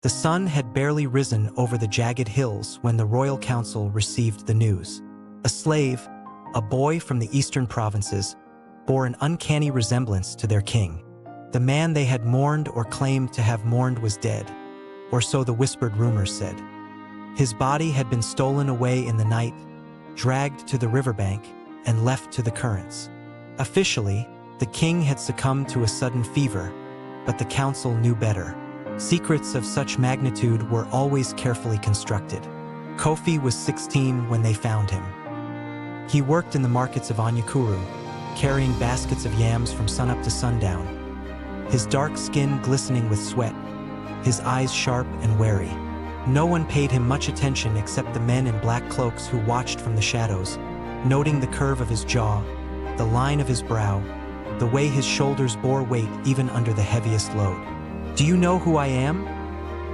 The sun had barely risen over the jagged hills when the royal council received the news. A slave, a boy from the eastern provinces, bore an uncanny resemblance to their king. The man they had mourned or claimed to have mourned was dead, or so the whispered rumors said. His body had been stolen away in the night, dragged to the riverbank, and left to the currents. Officially, the king had succumbed to a sudden fever, but the council knew better. Secrets of such magnitude were always carefully constructed. Kofi was 16 when they found him. He worked in the markets of Anyukuru, carrying baskets of yams from sunup to sundown, his dark skin glistening with sweat, his eyes sharp and wary. No one paid him much attention except the men in black cloaks who watched from the shadows, noting the curve of his jaw, the line of his brow, the way his shoulders bore weight even under the heaviest load. "Do you know who I am?"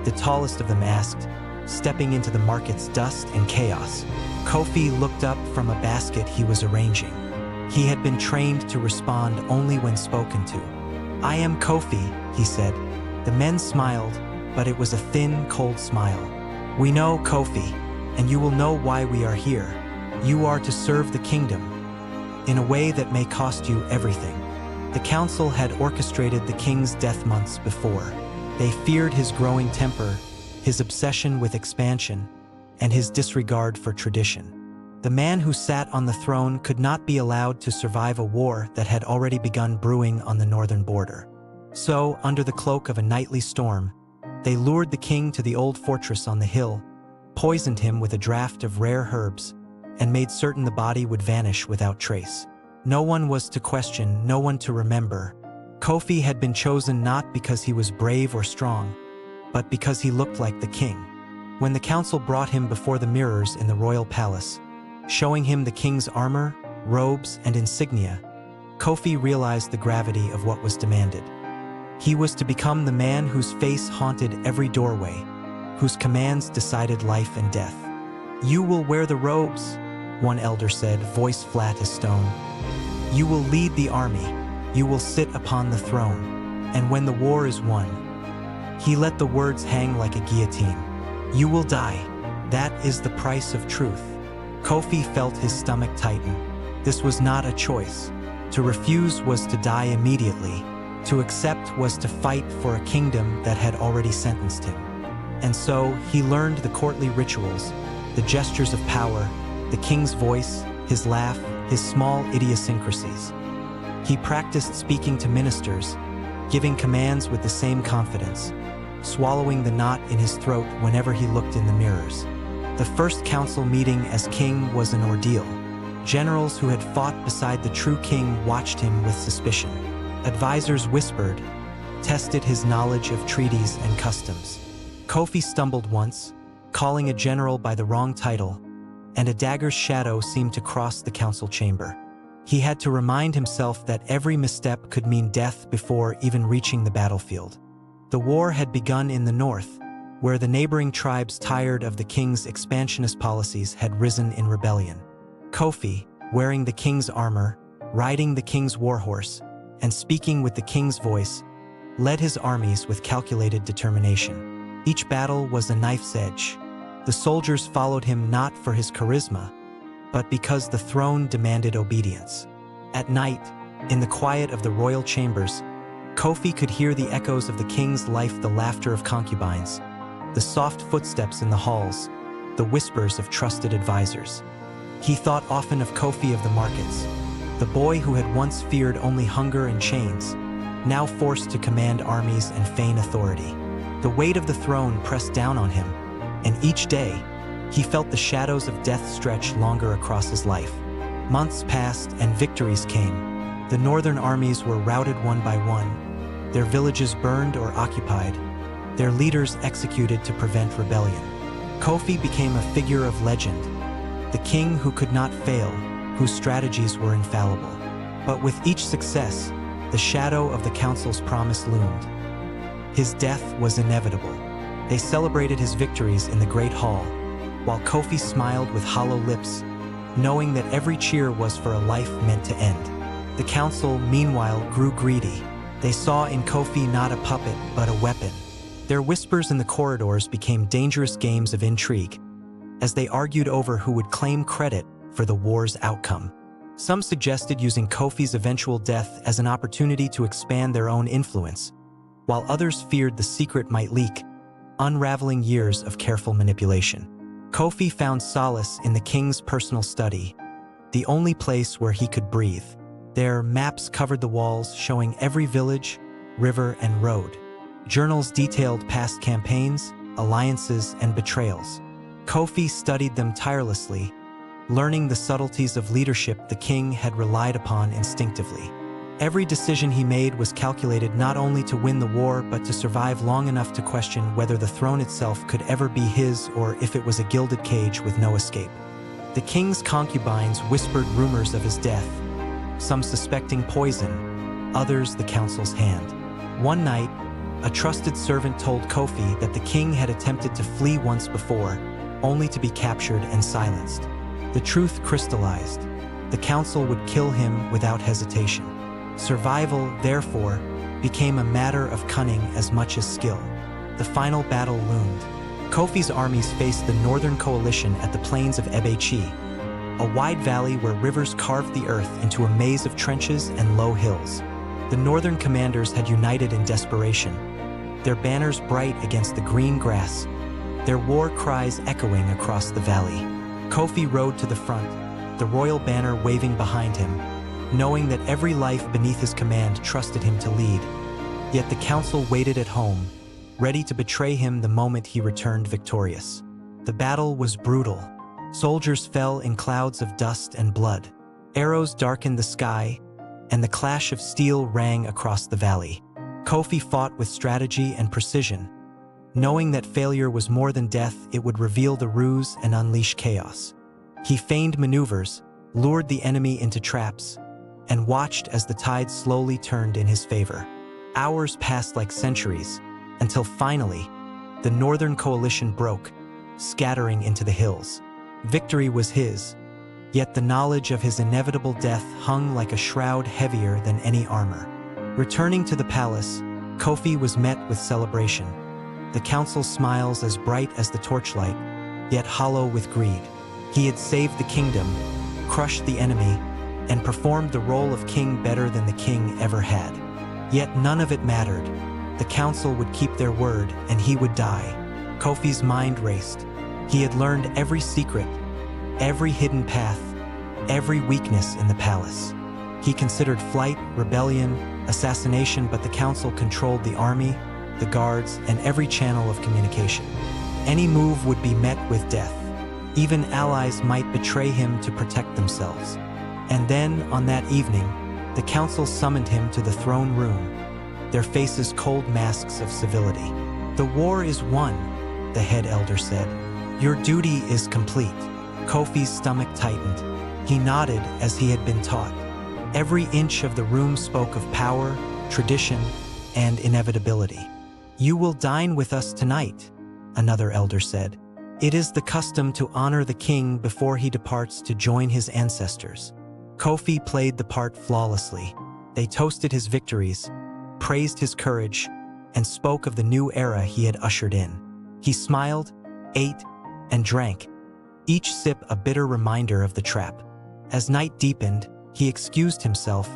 the tallest of them asked, stepping into the market's dust and chaos. Kofi looked up from a basket he was arranging. He had been trained to respond only when spoken to. "I am Kofi," he said. The men smiled, but it was a thin, cold smile. "We know, Kofi, and you will know why we are here. You are to serve the kingdom, in a way that may cost you everything." The council had orchestrated the king's death months before. They feared his growing temper, his obsession with expansion, and his disregard for tradition. The man who sat on the throne could not be allowed to survive a war that had already begun brewing on the northern border. So, under the cloak of a nightly storm, they lured the king to the old fortress on the hill, poisoned him with a draught of rare herbs, and made certain the body would vanish without trace. No one was to question, no one to remember. Kofi had been chosen not because he was brave or strong, but because he looked like the king. When the council brought him before the mirrors in the royal palace, showing him the king's armor, robes, and insignia, Kofi realized the gravity of what was demanded. He was to become the man whose face haunted every doorway, whose commands decided life and death. "You will wear the robes," one elder said, voice flat as stone. "You will lead the army. You will sit upon the throne. And when the war is won," he let the words hang like a guillotine, "you will die. That is the price of truth." Kofi felt his stomach tighten. This was not a choice. To refuse was to die immediately. To accept was to fight for a kingdom that had already sentenced him. And so he learned the courtly rituals, the gestures of power, the king's voice, his laugh, his small idiosyncrasies. He practiced speaking to ministers, giving commands with the same confidence, swallowing the knot in his throat whenever he looked in the mirrors. The first council meeting as king was an ordeal. Generals who had fought beside the true king watched him with suspicion. Advisors whispered, tested his knowledge of treaties and customs. Kofi stumbled once, calling a general by the wrong title, and a dagger's shadow seemed to cross the council chamber. He had to remind himself that every misstep could mean death before even reaching the battlefield. The war had begun in the north, where the neighboring tribes, tired of the king's expansionist policies, had risen in rebellion. Kofi, wearing the king's armor, riding the king's warhorse, and speaking with the king's voice, led his armies with calculated determination. Each battle was a knife's edge. The soldiers followed him not for his charisma, but because the throne demanded obedience. At night, in the quiet of the royal chambers, Kofi could hear the echoes of the king's life, the laughter of concubines, the soft footsteps in the halls, the whispers of trusted advisors. He thought often of Kofi of the markets, the boy who had once feared only hunger and chains, now forced to command armies and feign authority. The weight of the throne pressed down on him, and each day, he felt the shadows of death stretch longer across his life. Months passed and victories came. The northern armies were routed one by one, their villages burned or occupied, their leaders executed to prevent rebellion. Kofi became a figure of legend, the king who could not fail, whose strategies were infallible. But with each success, the shadow of the council's promise loomed. His death was inevitable. They celebrated his victories in the great hall, while Kofi smiled with hollow lips, knowing that every cheer was for a life meant to end. The council, meanwhile, grew greedy. They saw in Kofi not a puppet, but a weapon. Their whispers in the corridors became dangerous games of intrigue, as they argued over who would claim credit for the war's outcome. Some suggested using Kofi's eventual death as an opportunity to expand their own influence, while others feared the secret might leak, unraveling years of careful manipulation. Kofi found solace in the king's personal study, the only place where he could breathe. Their maps covered the walls, showing every village, river, and road. Journals detailed past campaigns, alliances, and betrayals. Kofi studied them tirelessly, learning the subtleties of leadership the king had relied upon instinctively. Every decision he made was calculated not only to win the war but to survive long enough to question whether the throne itself could ever be his or if it was a gilded cage with no escape. The king's concubines whispered rumors of his death, some suspecting poison, others the council's hand. One night, a trusted servant told Kofi that the king had attempted to flee once before, only to be captured and silenced. The truth crystallized. The council would kill him without hesitation. Survival, therefore, became a matter of cunning as much as skill. The final battle loomed. Kofi's armies faced the northern coalition at the plains of Ebechi, a wide valley where rivers carved the earth into a maze of trenches and low hills. The northern commanders had united in desperation, their banners bright against the green grass, their war cries echoing across the valley. Kofi rode to the front, the royal banner waving behind him, knowing that every life beneath his command trusted him to lead. Yet the council waited at home, ready to betray him the moment he returned victorious. The battle was brutal. Soldiers fell in clouds of dust and blood. Arrows darkened the sky, and the clash of steel rang across the valley. Kofi fought with strategy and precision, knowing that failure was more than death. It would reveal the ruse and unleash chaos. He feigned maneuvers, lured the enemy into traps, and watched as the tide slowly turned in his favor. Hours passed like centuries, until finally, the northern coalition broke, scattering into the hills. Victory was his, yet the knowledge of his inevitable death hung like a shroud heavier than any armor. Returning to the palace, Kofi was met with celebration. The council's smiles as bright as the torchlight, yet hollow with greed. He had saved the kingdom, crushed the enemy, and performed the role of king better than the king ever had. Yet none of it mattered. The council would keep their word, and he would die. Kofi's mind raced. He had learned every secret, every hidden path, every weakness in the palace. He considered flight, rebellion, assassination, but the council controlled the army, the guards, and every channel of communication. Any move would be met with death. Even allies might betray him to protect themselves. And then, on that evening, the council summoned him to the throne room, their faces cold masks of civility. "The war is won," the head elder said. "Your duty is complete." Kofi's stomach tightened. He nodded as he had been taught. Every inch of the room spoke of power, tradition, and inevitability. "You will dine with us tonight," another elder said. "It is the custom to honor the king before he departs to join his ancestors." Kofi played the part flawlessly. They toasted his victories, praised his courage, and spoke of the new era he had ushered in. He smiled, ate, and drank, each sip a bitter reminder of the trap. As night deepened, he excused himself,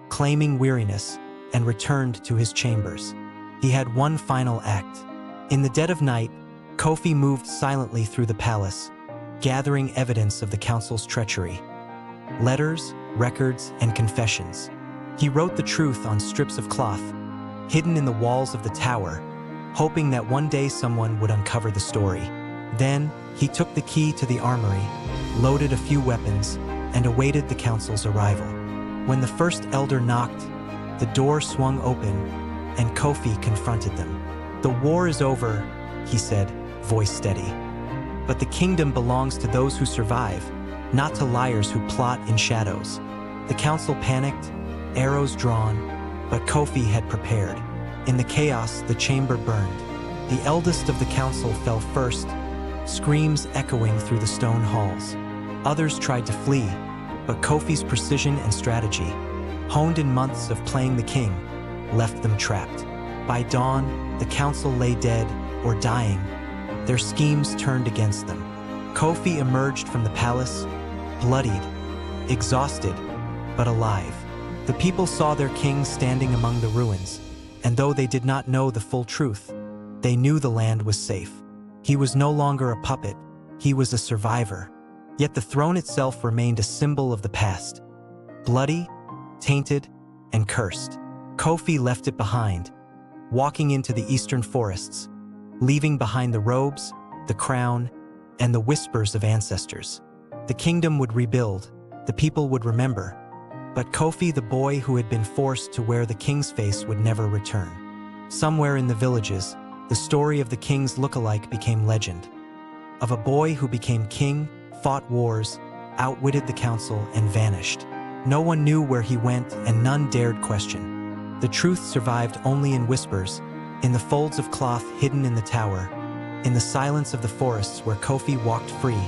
claiming weariness, and returned to his chambers. He had one final act. In the dead of night, Kofi moved silently through the palace, gathering evidence of the council's treachery. Letters, records, and confessions. He wrote the truth on strips of cloth, hidden in the walls of the tower, hoping that one day someone would uncover the story. Then, he took the key to the armory, loaded a few weapons, and awaited the council's arrival. When the first elder knocked, the door swung open, and Kofi confronted them. "The war is over," he said, voice steady. "But the kingdom belongs to those who survive, not to liars who plot in shadows." The council panicked, arrows drawn, but Kofi had prepared. In the chaos, the chamber burned. The eldest of the council fell first, screams echoing through the stone halls. Others tried to flee, but Kofi's precision and strategy, honed in months of playing the king, left them trapped. By dawn, the council lay dead or dying. Their schemes turned against them. Kofi emerged from the palace, bloodied, exhausted, but alive. The people saw their king standing among the ruins, and though they did not know the full truth, they knew the land was safe. He was no longer a puppet, he was a survivor. Yet the throne itself remained a symbol of the past. Bloody, tainted, and cursed. Kofi left it behind, walking into the eastern forests, leaving behind the robes, the crown, and the whispers of ancestors. The kingdom would rebuild, the people would remember, but Kofi, the boy who had been forced to wear the king's face, would never return. Somewhere in the villages, the story of the king's look-alike became legend. Of a boy who became king, fought wars, outwitted the council, and vanished. No one knew where he went, and none dared question. The truth survived only in whispers, in the folds of cloth hidden in the tower, in the silence of the forests where Kofi walked free,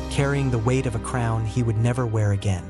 carrying the weight of a crown he would never wear again.